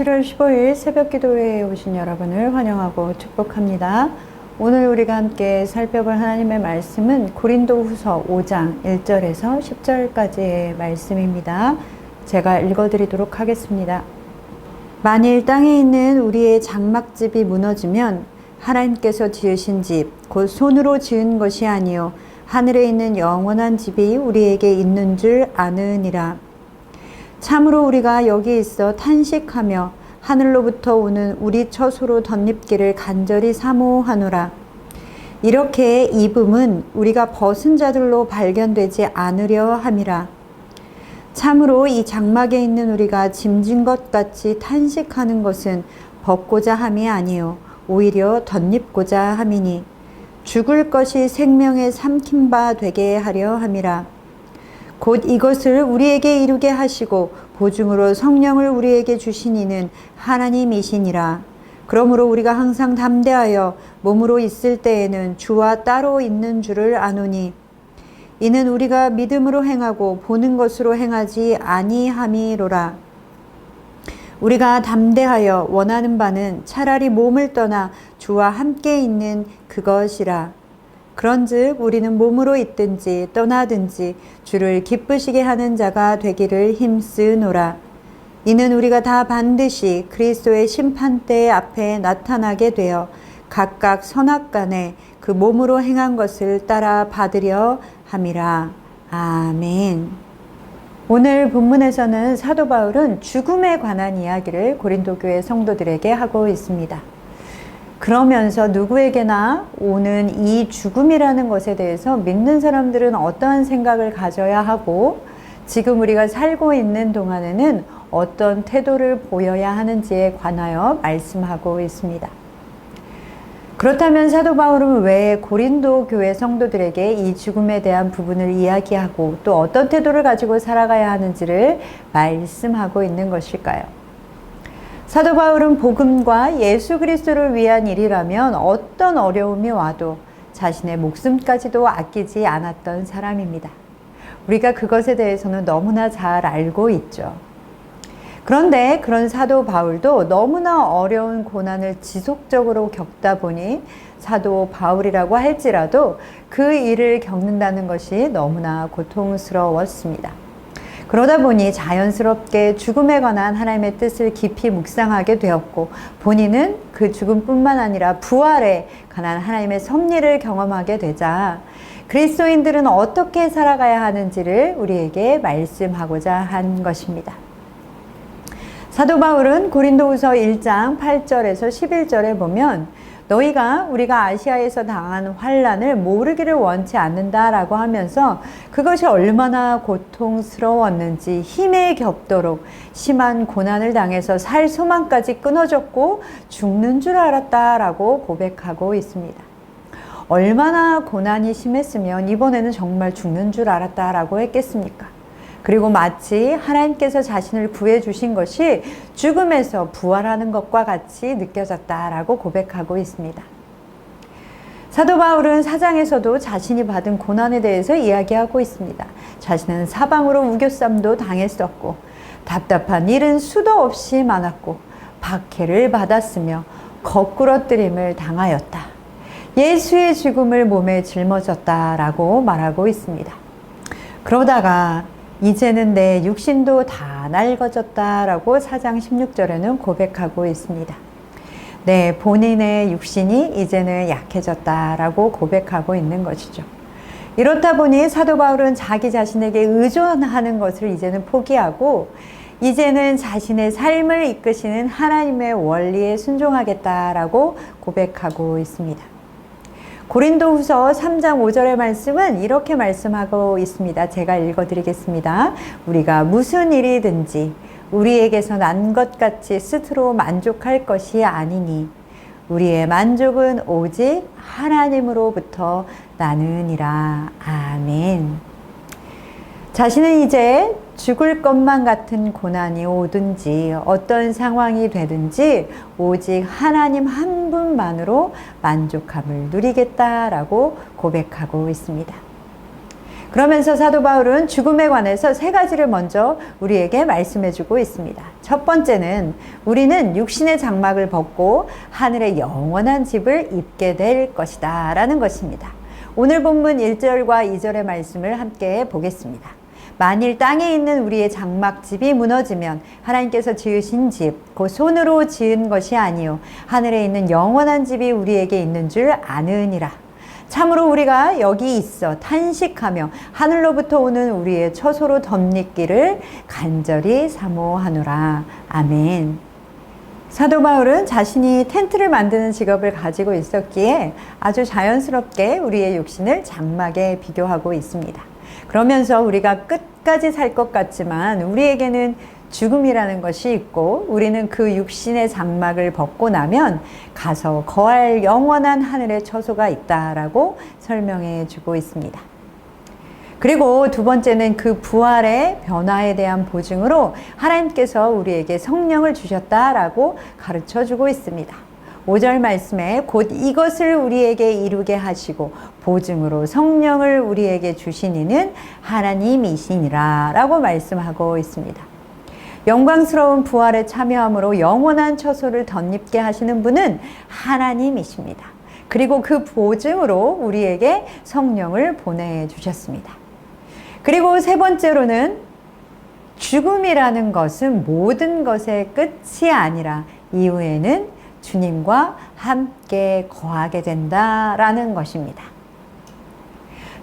7월 15일 새벽 기도회에 오신 여러분을 환영하고 축복합니다. 오늘 우리가 함께 살펴볼 하나님의 말씀은 고린도후서 5장 1절에서 10절까지의 말씀입니다. 제가 읽어드리도록 하겠습니다. 만일 땅에 있는 우리의 장막집이 무너지면 하나님께서 지으신 집, 곧 손으로 지은 것이 아니요 하늘에 있는 영원한 집이 우리에게 있는 줄 아느니라. 참으로 우리가 여기 있어 탄식하며 하늘로부터 오는 우리 처소로 덧입기를 간절히 사모하노라. 이렇게 입음은 우리가 벗은 자들로 발견되지 않으려 함이라. 참으로 이 장막에 있는 우리가 짐진 것 같이 탄식하는 것은 벗고자 함이 아니요 오히려 덧입고자 함이니 죽을 것이 생명에 삼킨 바 되게 하려 함이라. 곧 이것을 우리에게 이루게 하시고 보증으로 성령을 우리에게 주신 이는 하나님이시니라. 그러므로 우리가 항상 담대하여 몸으로 있을 때에는 주와 따로 있는 줄을 아노니 이는 우리가 믿음으로 행하고 보는 것으로 행하지 아니함이로라. 우리가 담대하여 원하는 바는 차라리 몸을 떠나 주와 함께 있는 그것이라. 그런즉 우리는 몸으로 있든지 떠나든지 주를 기쁘시게 하는 자가 되기를 힘쓰노라. 이는 우리가 다 반드시 그리스도의 심판대 앞에 나타나게 되어 각각 선악간에 그 몸으로 행한 것을 따라 받으려 함이라. 아멘. 오늘 본문에서는 사도 바울은 죽음에 관한 이야기를 고린도 교회 성도들에게 하고 있습니다. 그러면서 누구에게나 오는 이 죽음이라는 것에 대해서 믿는 사람들은 어떠한 생각을 가져야 하고 지금 우리가 살고 있는 동안에는 어떤 태도를 보여야 하는지에 관하여 말씀하고 있습니다. 그렇다면 사도 바울은 왜 고린도 교회 성도들에게 이 죽음에 대한 부분을 이야기하고 또 어떤 태도를 가지고 살아가야 하는지를 말씀하고 있는 것일까요? 사도 바울은 복음과 예수 그리스도를 위한 일이라면 어떤 어려움이 와도 자신의 목숨까지도 아끼지 않았던 사람입니다. 우리가 그것에 대해서는 너무나 잘 알고 있죠. 그런데 그런 사도 바울도 너무나 어려운 고난을 지속적으로 겪다 보니 사도 바울이라고 할지라도 그 일을 겪는다는 것이 너무나 고통스러웠습니다. 그러다 보니 자연스럽게 죽음에 관한 하나님의 뜻을 깊이 묵상하게 되었고 본인은 그 죽음뿐만 아니라 부활에 관한 하나님의 섭리를 경험하게 되자 그리스도인들은 어떻게 살아가야 하는지를 우리에게 말씀하고자 한 것입니다. 사도 바울은 고린도후서 1장 8절에서 11절에 보면 너희가 우리가 아시아에서 당한 환난을 모르기를 원치 않는다라고 하면서 그것이 얼마나 고통스러웠는지 힘에 겹도록 심한 고난을 당해서 살 소망까지 끊어졌고 죽는 줄 알았다라고 고백하고 있습니다. 얼마나 고난이 심했으면 이번에는 정말 죽는 줄 알았다라고 했겠습니까? 그리고 마치 하나님께서 자신을 구해주신 것이 죽음에서 부활하는 것과 같이 느껴졌다라고 고백하고 있습니다. 사도 바울은 사장에서도 자신이 받은 고난에 대해서 이야기하고 있습니다. 자신은 사방으로 우겨쌈도 당했었고 답답한 일은 수도 없이 많았고 박해를 받았으며 거꾸러뜨림을 당하였다. 예수의 죽음을 몸에 짊어졌다라고 말하고 있습니다. 그러다가 이제는 내 육신도 다 낡아졌다라고 4장 16절에는 고백하고 있습니다. 네, 본인의 육신이 이제는 약해졌다라고 고백하고 있는 것이죠. 이렇다 보니 사도 바울은 자기 자신에게 의존하는 것을 이제는 포기하고 이제는 자신의 삶을 이끄시는 하나님의 원리에 순종하겠다라고 고백하고 있습니다. 고린도후서 3장 5절의 말씀은 이렇게 말씀하고 있습니다. 제가 읽어드리겠습니다. 우리가 무슨 일이든지 우리에게서 난 것 같이 스스로 만족할 것이 아니니 우리의 만족은 오직 하나님으로부터 나느니라. 아멘. 자신은 이제 죽을 것만 같은 고난이 오든지 어떤 상황이 되든지 오직 하나님 한 분만으로 만족함을 누리겠다라고 고백하고 있습니다. 그러면서 사도 바울은 죽음에 관해서 세 가지를 먼저 우리에게 말씀해 주고 있습니다. 첫 번째는 우리는 육신의 장막을 벗고 하늘의 영원한 집을 입게 될 것이다 라는 것입니다. 오늘 본문 1절과 2절의 말씀을 함께 보겠습니다. 만일 땅에 있는 우리의 장막집이 무너지면 하나님께서 지으신 집, 곧 손으로 지은 것이 아니요 하늘에 있는 영원한 집이 우리에게 있는 줄 아느니라. 참으로 우리가 여기 있어 탄식하며 하늘로부터 오는 우리의 처소로 덧입기를 간절히 사모하노라. 아멘. 사도 바울은 자신이 텐트를 만드는 직업을 가지고 있었기에 아주 자연스럽게 우리의 육신을 장막에 비교하고 있습니다. 그러면서 우리가 끝까지 살 것 같지만 우리에게는 죽음이라는 것이 있고 우리는 그 육신의 장막을 벗고 나면 가서 거할 영원한 하늘의 처소가 있다라고 설명해 주고 있습니다. 그리고 두 번째는 그 부활의 변화에 대한 보증으로 하나님께서 우리에게 성령을 주셨다라고 가르쳐 주고 있습니다. 5절 말씀에 곧 이것을 우리에게 이루게 하시고 보증으로 성령을 우리에게 주시니는 하나님이시니라 라고 말씀하고 있습니다. 영광스러운 부활에 참여함으로 영원한 처소를 덧입게 하시는 분은 하나님이십니다. 그리고 그 보증으로 우리에게 성령을 보내주셨습니다. 그리고 세 번째로는 죽음이라는 것은 모든 것의 끝이 아니라 이후에는 주님과 함께 거하게 된다라는 것입니다.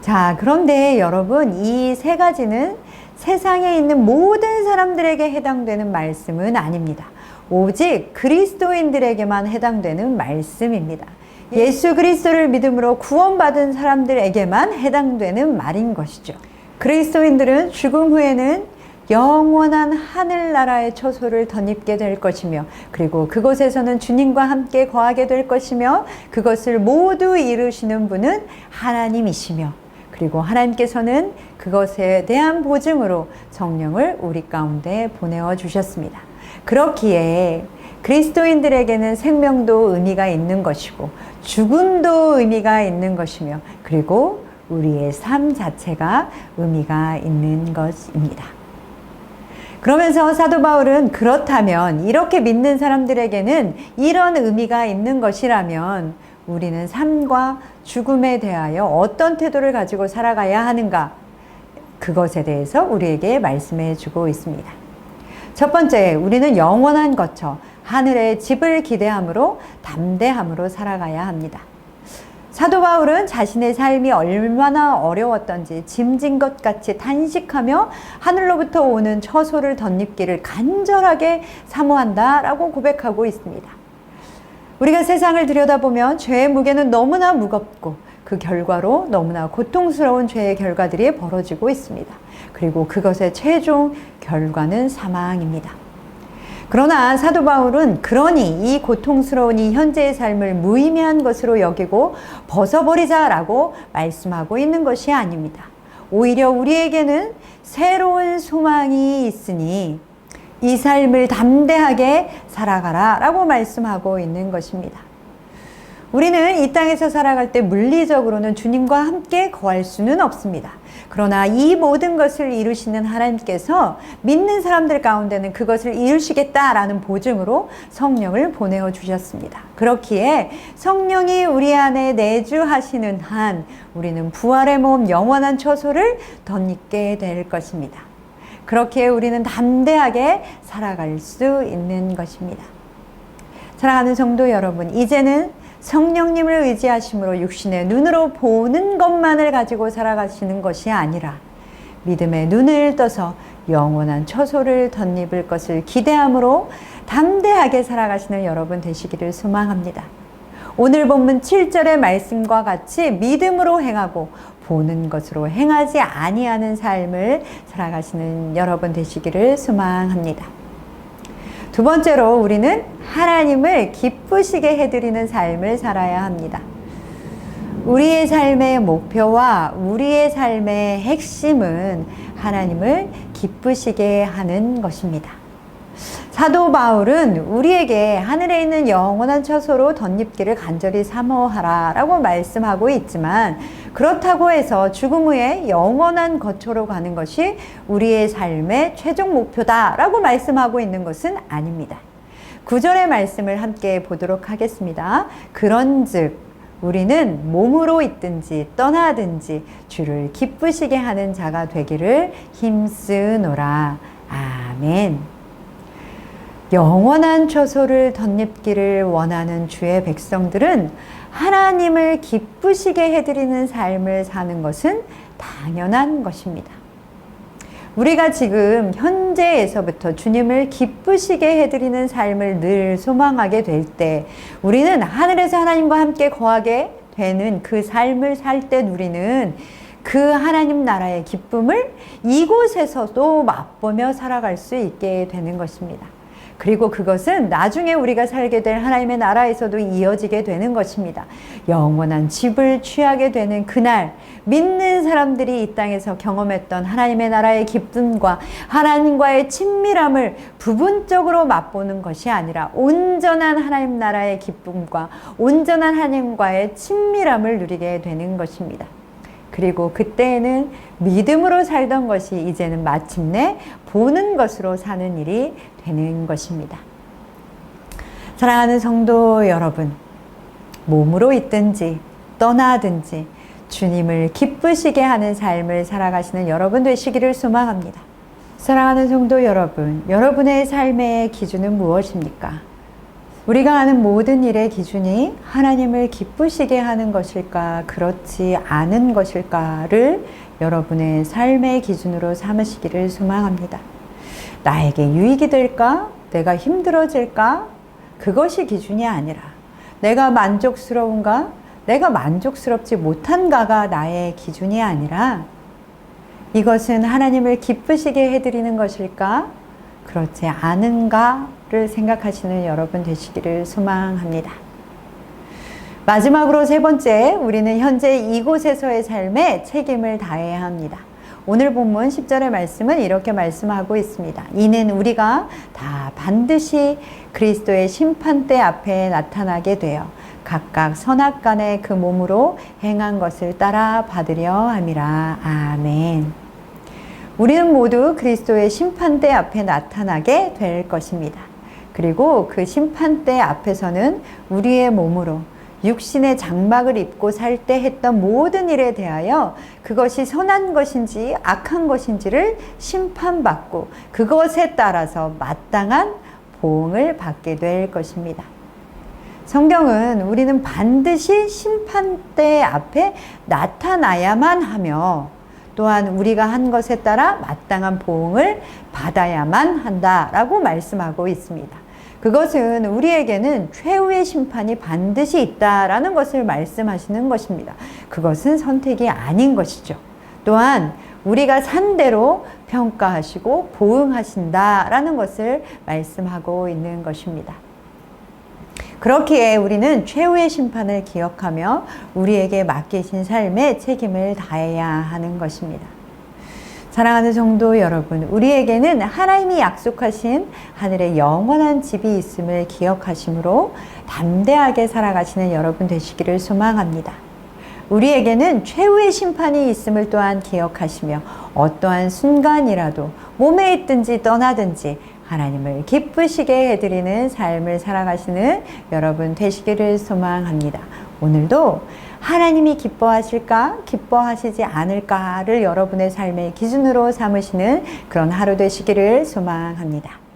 자, 그런데 여러분, 이 세 가지는 세상에 있는 모든 사람들에게 해당되는 말씀은 아닙니다. 오직 그리스도인들에게만 해당되는 말씀입니다. 예수 그리스도를 믿음으로 구원받은 사람들에게만 해당되는 말인 것이죠. 그리스도인들은 죽음 후에는 영원한 하늘나라의 처소를 덧입게 될 것이며 그리고 그곳에서는 주님과 함께 거하게 될 것이며 그것을 모두 이루시는 분은 하나님이시며 그리고 하나님께서는 그것에 대한 보증으로 성령을 우리 가운데 보내어 주셨습니다. 그렇기에 그리스도인들에게는 생명도 의미가 있는 것이고 죽음도 의미가 있는 것이며 그리고 우리의 삶 자체가 의미가 있는 것입니다. 그러면서 사도 바울은 그렇다면 이렇게 믿는 사람들에게는 이런 의미가 있는 것이라면 우리는 삶과 죽음에 대하여 어떤 태도를 가지고 살아가야 하는가? 그것에 대해서 우리에게 말씀해 주고 있습니다. 첫 번째, 우리는 영원한 거처, 하늘의 집을 기대함으로 담대함으로 살아가야 합니다. 사도 바울은 자신의 삶이 얼마나 어려웠던지 짐진 것 같이 탄식하며 하늘로부터 오는 처소를 덧입기를 간절하게 사모한다라고 고백하고 있습니다. 우리가 세상을 들여다보면 죄의 무게는 너무나 무겁고 그 결과로 너무나 고통스러운 죄의 결과들이 벌어지고 있습니다. 그리고 그것의 최종 결과는 사망입니다. 그러나 사도 바울은 그러니 이 고통스러운 이 현재의 삶을 무의미한 것으로 여기고 벗어버리자라고 말씀하고 있는 것이 아닙니다. 오히려 우리에게는 새로운 소망이 있으니 이 삶을 담대하게 살아가라 라고 말씀하고 있는 것입니다. 우리는 이 땅에서 살아갈 때 물리적으로는 주님과 함께 거할 수는 없습니다. 그러나 이 모든 것을 이루시는 하나님께서 믿는 사람들 가운데는 그것을 이루시겠다라는 보증으로 성령을 보내어 주셨습니다. 그렇기에 성령이 우리 안에 내주하시는 한 우리는 부활의 몸 영원한 처소를 덧입게 될 것입니다. 그렇게 우리는 담대하게 살아갈 수 있는 것입니다. 사랑하는 성도 여러분, 이제는 성령님을 의지하심으로 육신의 눈으로 보는 것만을 가지고 살아가시는 것이 아니라 믿음의 눈을 떠서 영원한 처소를 덧입을 것을 기대함으로 담대하게 살아가시는 여러분 되시기를 소망합니다. 오늘 본문 7절의 말씀과 같이 믿음으로 행하고 보는 것으로 행하지 아니하는 삶을 살아가시는 여러분 되시기를 소망합니다. 두 번째로 우리는 하나님을 기쁘시게 해드리는 삶을 살아야 합니다. 우리의 삶의 목표와 우리의 삶의 핵심은 하나님을 기쁘시게 하는 것입니다. 사도 바울은 우리에게 하늘에 있는 영원한 처소로 덧입기를 간절히 사모하라 라고 말씀하고 있지만, 그렇다고 해서 죽음 후에 영원한 거처로 가는 것이 우리의 삶의 최종 목표다 라고 말씀하고 있는 것은 아닙니다. 9절의 말씀을 함께 보도록 하겠습니다. 그런즉 우리는 몸으로 있든지 떠나든지 주를 기쁘시게 하는 자가 되기를 힘쓰노라. 아멘. 영원한 처소를 덧입기를 원하는 주의 백성들은 하나님을 기쁘시게 해드리는 삶을 사는 것은 당연한 것입니다. 우리가 지금 현재에서부터 주님을 기쁘시게 해드리는 삶을 늘 소망하게 될 때, 우리는 하늘에서 하나님과 함께 거하게 되는 그 삶을 살 때 누리는 그 하나님 나라의 기쁨을 이곳에서도 맛보며 살아갈 수 있게 되는 것입니다. 그리고 그것은 나중에 우리가 살게 될 하나님의 나라에서도 이어지게 되는 것입니다. 영원한 집을 취하게 되는 그날, 믿는 사람들이 이 땅에서 경험했던 하나님의 나라의 기쁨과 하나님과의 친밀함을 부분적으로 맛보는 것이 아니라 온전한 하나님 나라의 기쁨과 온전한 하나님과의 친밀함을 누리게 되는 것입니다. 그리고 그때에는 믿음으로 살던 것이 이제는 마침내 보는 것으로 사는 일이 되는 것입니다. 사랑하는 성도 여러분, 몸으로 있든지 떠나든지 주님을 기쁘시게 하는 삶을 살아가시는 여러분 되시기를 소망합니다. 사랑하는 성도 여러분, 여러분의 삶의 기준은 무엇입니까? 우리가 하는 모든 일의 기준이 하나님을 기쁘시게 하는 것일까, 그렇지 않은 것일까를 여러분의 삶의 기준으로 삼으시기를 소망합니다. 나에게 유익이 될까? 내가 힘들어질까? 그것이 기준이 아니라 내가 만족스러운가? 내가 만족스럽지 못한가가 나의 기준이 아니라 이것은 하나님을 기쁘시게 해드리는 것일까? 그렇지 않은가를 생각하시는 여러분 되시기를 소망합니다. 마지막으로 세 번째, 우리는 현재 이곳에서의 삶에 책임을 다해야 합니다. 오늘 본문 10절의 말씀은 이렇게 말씀하고 있습니다. 이는 우리가 다 반드시 그리스도의 심판대 앞에 나타나게 되어 각각 선악간에 그 몸으로 행한 것을 따라 받으려 함이라. 아멘. 우리는 모두 그리스도의 심판대 앞에 나타나게 될 것입니다. 그리고 그 심판대 앞에서는 우리의 몸으로 육신의 장막을 입고 살 때 했던 모든 일에 대하여 그것이 선한 것인지 악한 것인지를 심판받고 그것에 따라서 마땅한 보응을 받게 될 것입니다. 성경은 우리는 반드시 심판대 앞에 나타나야만 하며 또한 우리가 한 것에 따라 마땅한 보응을 받아야만 한다라고 말씀하고 있습니다. 그것은 우리에게는 최후의 심판이 반드시 있다라는 것을 말씀하시는 것입니다. 그것은 선택이 아닌 것이죠. 또한 우리가 산 대로 평가하시고 보응하신다라는 것을 말씀하고 있는 것입니다. 그렇기에 우리는 최후의 심판을 기억하며 우리에게 맡기신 삶에 책임을 다해야 하는 것입니다. 사랑하는 성도 여러분, 우리에게는 하나님이 약속하신 하늘에 영원한 집이 있음을 기억하심으로 담대하게 살아가시는 여러분 되시기를 소망합니다. 우리에게는 최후의 심판이 있음을 또한 기억하시며 어떠한 순간이라도 몸에 있든지 떠나든지 하나님을 기쁘시게 해드리는 삶을 살아가시는 여러분 되시기를 소망합니다. 오늘도 하나님이 기뻐하실까, 기뻐하시지 않을까를 여러분의 삶의 기준으로 삼으시는 그런 하루 되시기를 소망합니다.